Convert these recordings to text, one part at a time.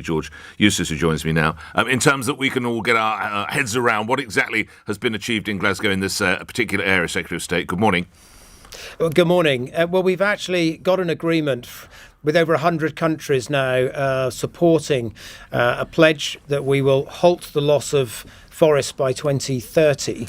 George Eustice, who joins me now, in terms that we can all get our heads around what exactly has been achieved in Glasgow in this particular area, Secretary of State. Good morning. Well, good morning. Well, we've actually got an agreement with over 100 countries now supporting a pledge that we will halt the loss of forests by 2030.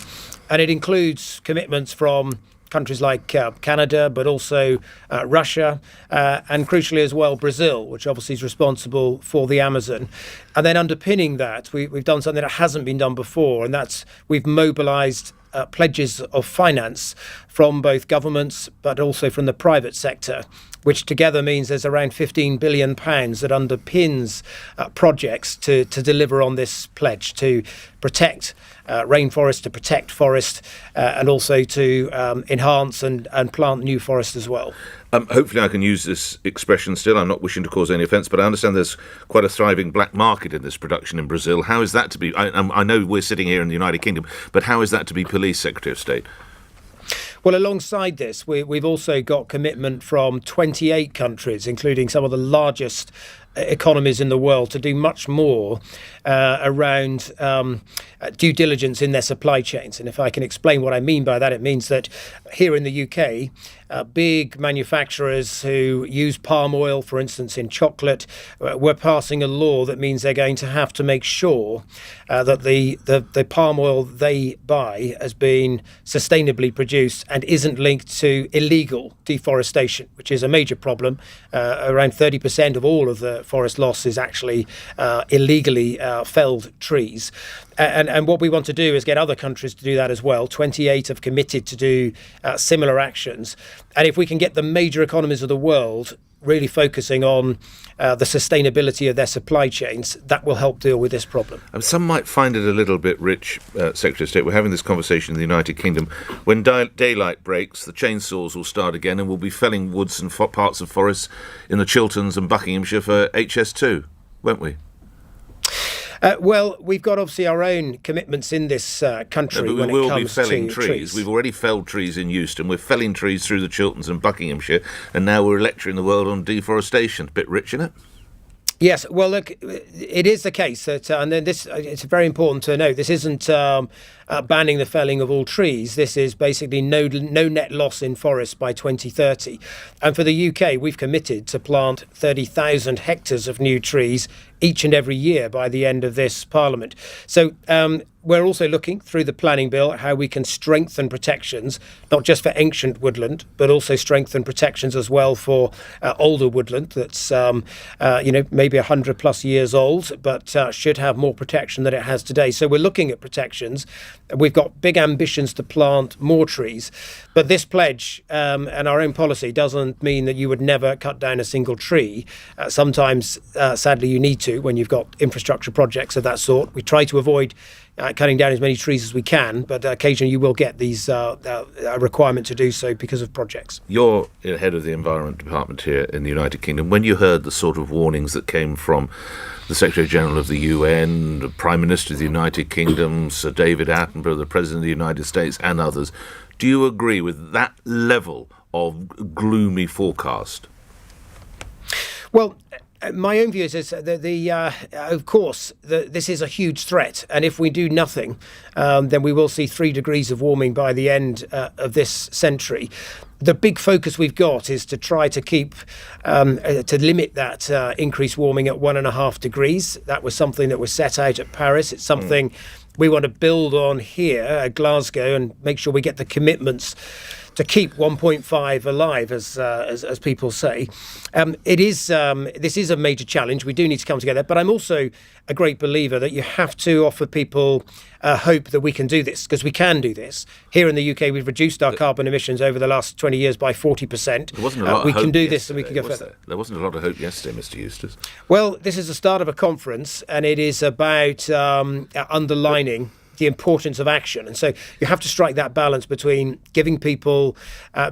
And it includes commitments from countries like Canada, but also Russia, and crucially as well, Brazil, which obviously is responsible for the Amazon. And then underpinning that, we've done something that hasn't been done before, and that's we've mobilised pledges of finance from both governments, but also from the private sector, which together means there's around £15 billion that underpins projects to deliver on this pledge to protect rainforest, to protect forest, and also to enhance and plant new forest as well. Hopefully I can use this expression still. I'm not wishing to cause any offence, but I understand there's quite a thriving black market in this production in Brazil. How is that to be? I know we're sitting here in the United Kingdom, but how is that to be policed, Secretary of State? Well, alongside this, we've also got commitment from 28 countries, including some of the largest economies in the world, to do much more around due diligence in their supply chains. And if I can explain what I mean by that, it means that here in the UK, big manufacturers who use palm oil, for instance, in chocolate, we're passing a law that means they're going to have to make sure that the palm oil they buy has been sustainably produced and isn't linked to illegal deforestation, which is a major problem. Around 30% of all of the forest loss is actually illegally felled trees. And what we want to do is get other countries to do that as well. 28 have committed to do similar actions. And if we can get the major economies of the world really focusing on the sustainability of their supply chains, that will help deal with this problem. Some might find it a little bit rich, Secretary of State. We're having this conversation in the United Kingdom. When daylight breaks, the chainsaws will start again and we'll be felling woods and parts of forests in the Chilterns and Buckinghamshire for HS2, won't we? Well, we've got obviously our own commitments in this country when it comes to trees. We will be felling trees. We've already felled trees in Euston. We're felling trees through the Chilterns and Buckinghamshire, and now we're lecturing the world on deforestation. Bit rich, isn't it? Yes, well, look, it is the case that, and then it's very important to note, this isn't banning the felling of all trees. This is basically no net loss in forests by 2030. And for the UK, we've committed to plant 30,000 hectares of new trees each and every year by the end of this Parliament. So we're also looking through the planning bill at how we can strengthen protections, not just for ancient woodland, but also strengthen protections as well for older woodland that's, maybe 100 plus years old, but should have more protection than it has today. So we're looking at protections. We've got big ambitions to plant more trees. But this pledge and our own policy doesn't mean that you would never cut down a single tree. Sometimes, sadly, you need to when you've got infrastructure projects of that sort. We try to avoid cutting down as many trees as we can, but occasionally you will get these a requirement to do so because of projects. You're head of the Environment Department here in the United Kingdom. When you heard the sort of warnings that came from the Secretary General of the UN, the Prime Minister of the United Kingdom, Sir David Attenborough, the President of the United States, and others, do you agree with that level of gloomy forecast? Well, my own view is that of course, this is a huge threat. And if we do nothing, then we will see 3 degrees of warming by the end of this century. The big focus we've got is to try to keep, to limit that increased warming at 1.5 degrees. That was something that was set out at Paris. It's something we want to build on here at Glasgow and make sure we get the commitments to keep 1.5 alive, as people say. This is a major challenge. We do need to come together. But I'm also a great believer that you have to offer people hope that we can do this, because we can do this. Here in the UK, we've reduced our carbon emissions over the last 20 years by 40%. There wasn't a lot of hope can do yesterday, this and we can go further. There wasn't a lot of hope yesterday, Mr. Eustice. Well, this is the start of a conference, and it is about underlining the importance of action. And so you have to strike that balance between giving people,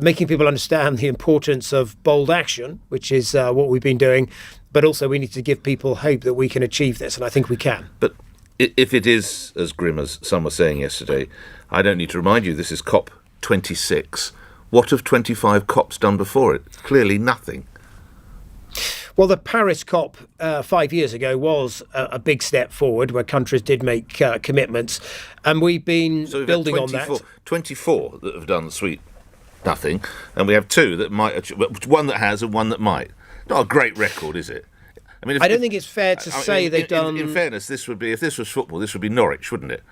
making people understand the importance of bold action, which is what we've been doing, but also we need to give people hope that we can achieve this, and I think we can. But if it is as grim as some were saying yesterday, I don't need to remind you this is COP26. What have 25 COPs done before it? Clearly nothing. Well, the Paris COP 5 years ago was a big step forward where countries did make commitments. And we've been building on that. 24 that have done sweet nothing, and we have 2 that might, one that has and one that might. Not a great record, is it? I mean, I don't think it's fair to say they've done... In fairness, this would be, if this was football, this would be Norwich, wouldn't it?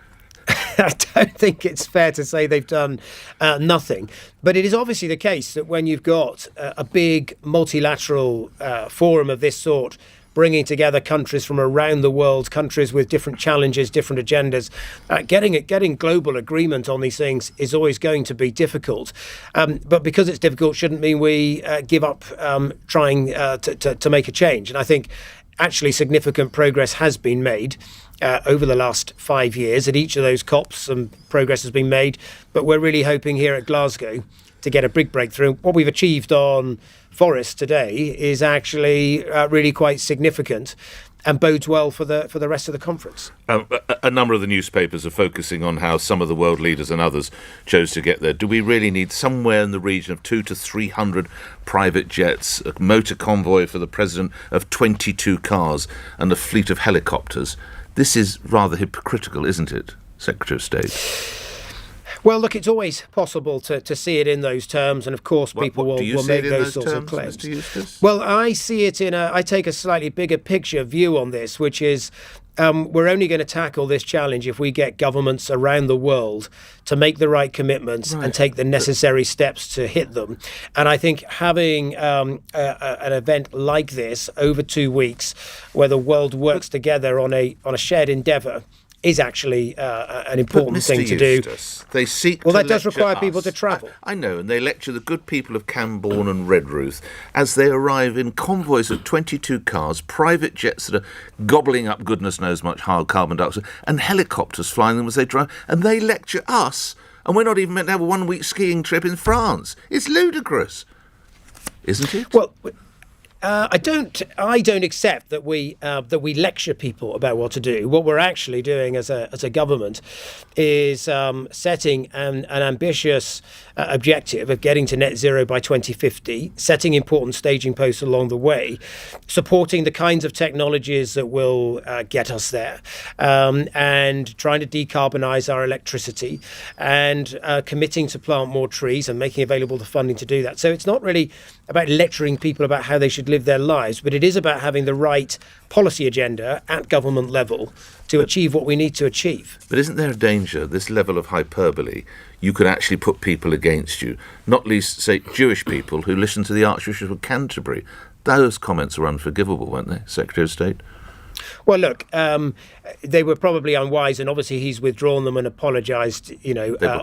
I don't think it's fair to say they've done nothing. But it is obviously the case that when you've got a big multilateral forum of this sort, bringing together countries from around the world, countries with different challenges, different agendas, getting global agreement on these things is always going to be difficult. But because it's difficult, shouldn't mean we give up trying to make a change. And I think actually significant progress has been made over the last 5 years at each of those COPs. Some progress has been made, but we're really hoping here at Glasgow to get a big breakthrough. What we've achieved on forests today is actually really quite significant and bodes well for the rest of the conference. A number of the newspapers are focusing on how some of the world leaders and others chose to get there. Do we really need somewhere in the region of 200 to 300 private jets, a motor convoy for the president of 22 cars and a fleet of helicopters? This is rather hypocritical, isn't it, Secretary of State? Well, look, it's always possible to see it in those terms, and of course people will make those sorts of claims. Mr. Eustice? Well, I see it I take a slightly bigger picture view on this, which is we're only going to tackle this challenge if we get governments around the world to make the right commitments and take the necessary steps to hit them. And I think having an event like this over 2 weeks, where the world works together on a shared endeavour, is actually an important thing to do. They seek well, to that does require us. people to travel. I know, and they lecture the good people of Cambourne and Redruth as they arrive in convoys of 22 cars, private jets that are gobbling up goodness knows much hard carbon dioxide, and helicopters flying them as they drive, and they lecture us, and we're not even meant to have a 1 week skiing trip in France. It's ludicrous, isn't it? Well, I don't accept that we lecture people about what to do. What we're actually doing as a government is setting an ambitious objective of getting to net zero by 2050, setting important staging posts along the way, supporting the kinds of technologies that will get us there, and trying to decarbonise our electricity, and committing to plant more trees and making available the funding to do that. So it's not really about lecturing people about how they should live their lives, but it is about having the right policy agenda at government level to achieve what we need to achieve. But isn't there a danger, this level of hyperbole, you could actually put people against you, not least, say, Jewish people who listen to the Archbishop of Canterbury? Those comments were unforgivable, weren't they, Secretary of State? Well, look, they were probably unwise, and obviously he's withdrawn them and apologised,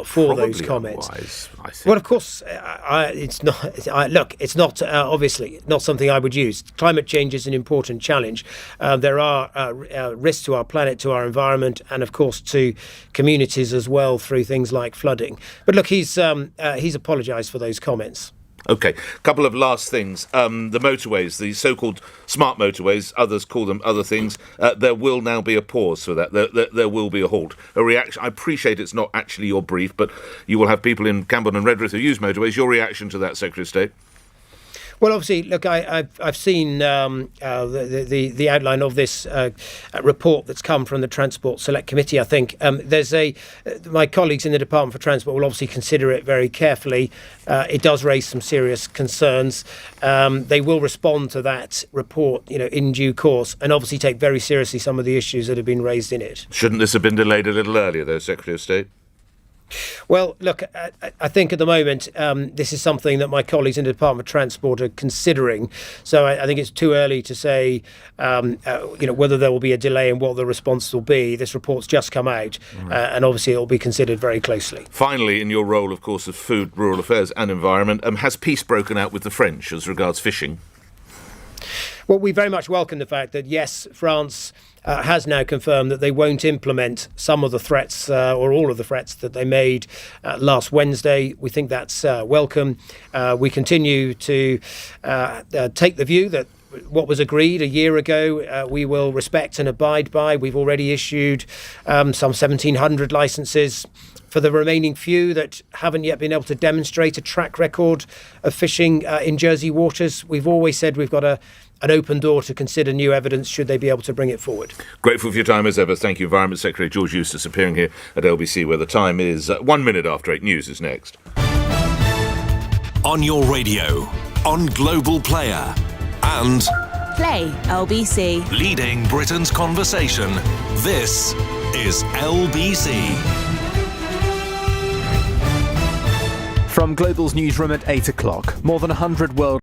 for those comments. Unwise, I think. Well, of course, it's not. Look, it's not obviously not something I would use. Climate change is an important challenge. There are risks to our planet, to our environment, and of course to communities as well through things like flooding. But look, he's apologised for those comments. OK, a couple of last things. The motorways, the so-called smart motorways, others call them other things, there will now be a pause for that. There will be a halt. A reaction. I appreciate it's not actually your brief, but you will have people in Cambourne and Redruth who use motorways. Your reaction to that, Secretary of State? Well, obviously, look, I've seen the outline of this report that's come from the Transport Select Committee. I think my colleagues in the Department for Transport will obviously consider it very carefully. It does raise some serious concerns. They will respond to that report, in due course, and obviously take very seriously some of the issues that have been raised in it. Shouldn't this have been delayed a little earlier, though, Secretary of State? Well, look, I think at the moment this is something that my colleagues in the Department of Transport are considering. So I think it's too early to say, whether there will be a delay and what the response will be. This report's just come out, and obviously it will be considered very closely. Finally, in your role, of course, of Food, Rural Affairs and Environment, has peace broken out with the French as regards fishing? Well, we very much welcome the fact that, yes, France has now confirmed that they won't implement some of the threats or all of the threats that they made last Wednesday. We think that's welcome. We continue to take the view that what was agreed a year ago, we will respect and abide by. We've already issued some 1,700 licences. For the remaining few that haven't yet been able to demonstrate a track record of fishing in Jersey waters, we've always said we've got a an open door to consider new evidence should they be able to bring it forward. Grateful for your time as ever. Thank you. Environment Secretary George Eustice appearing here at LBC, where the time is 1 minute after 8. News is next. On your radio, on Global Player, and Play LBC. leading Britain's conversation. This is LBC. From Global's newsroom at 8 o'clock, more than 100 world